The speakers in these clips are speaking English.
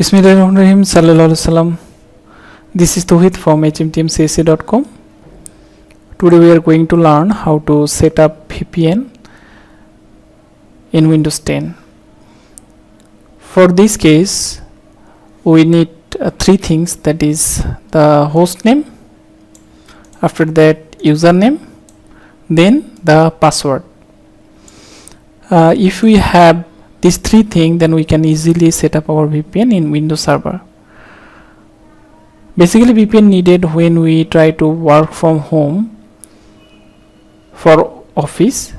Bismillahirrahmanirrahim. Sallallahu alaihi wasallam. This is Tawhid from HMTMCSE.com. Today we are going to learn how to set up VPN in Windows 10. For this case, we need three things, that is the host name, after that username, then the password. If we have these three things, then we can easily set up our VPN in Windows Server. Basically, VPN needed when we try to work from home for office.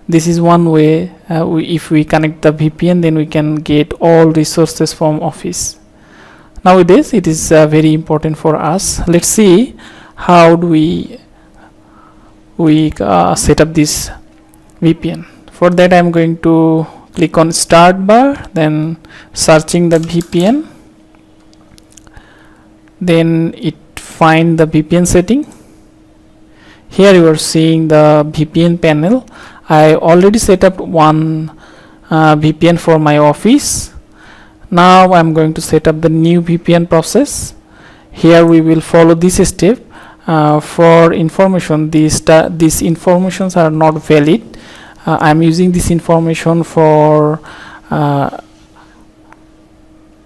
This is one way. If we connect the VPN, then we can get all resources from office. Nowadays, it is very important for us. Let's see how do we set up this VPN. For that, I am going to click on start bar, then searching the VPN, then it find the VPN setting. Here you are seeing the VPN panel. I already set up one VPN for my office. Now I'm going to set up the new VPN process. Here we will follow this step. For information, these informations are not valid. I'm using this information for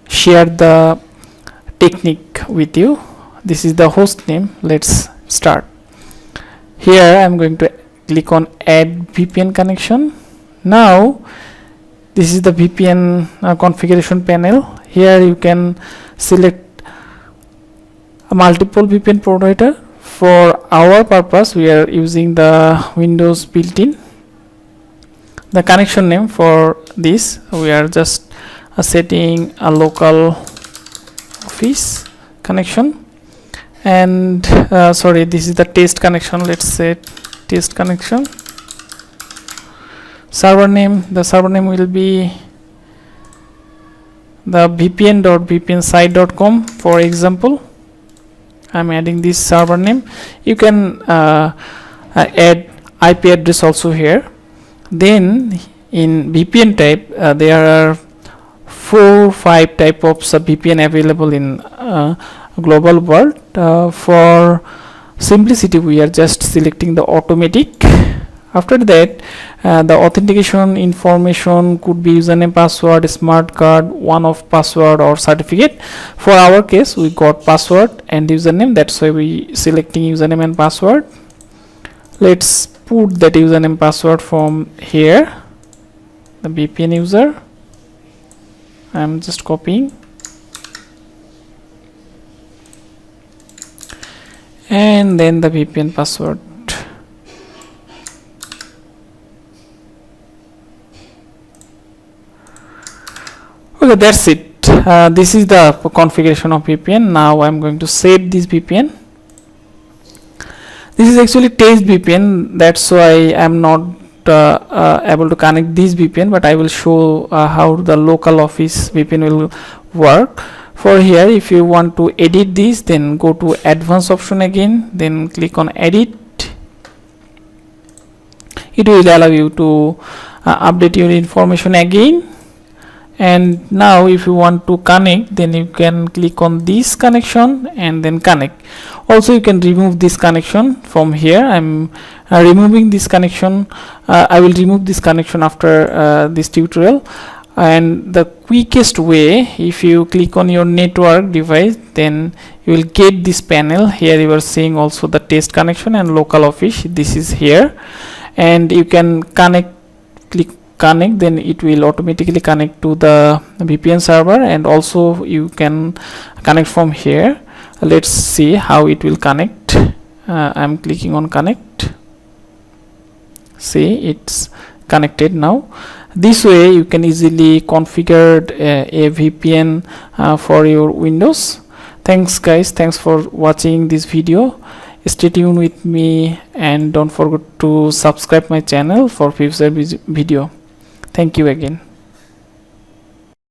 share the technique with you. This is the host name. Let's start. Here I'm going to click on add VPN connection. Now this is the VPN configuration panel. Here you can select a multiple VPN provider. For our purpose, we are using the Windows built-in. The connection name for this, we are just setting a local office connection, and sorry, this is the test connection. Let's set test connection. Server name, the server name will be the vpn.vpnsite.com. For example, I'm adding this server name. You can add IP address also here. Then in VPN type, there are 4-5 type of VPN available in global world. For simplicity, we are just selecting the automatic. After that, the authentication information could be username, password, smart card, one-off password or certificate. For our case, we got password and username. That's why we selecting username and password. Let's put that username password from here, the VPN user. I'm just copying, and then the VPN password. Okay, that's it. This is the configuration of VPN. Now I'm going to save this VPN. This is actually test VPN, that's why I'm not able to connect this VPN, but I will show how the local office VPN will work. For here, if you want to edit this, then go to advanced option again, then click on edit. It will allow you to update your information again. And now if you want to connect, then you can click on this connection and then connect. Also, you can remove this connection from here. I'm removing this connection. I will remove this connection after this tutorial. And the quickest way, if you click on your network device, then you will get this panel. Here you are seeing also the test connection and local office. This is here, and you can connect. Click connect, then it will automatically connect to the VPN server, and also you can connect from here. Let's see how it will connect. I'm clicking on connect. See, it's connected now. This way you can easily configure a VPN for your Windows. Thanks guys, thanks for watching this video. Stay tuned with me and don't forget to subscribe my channel for future video. Thank you again.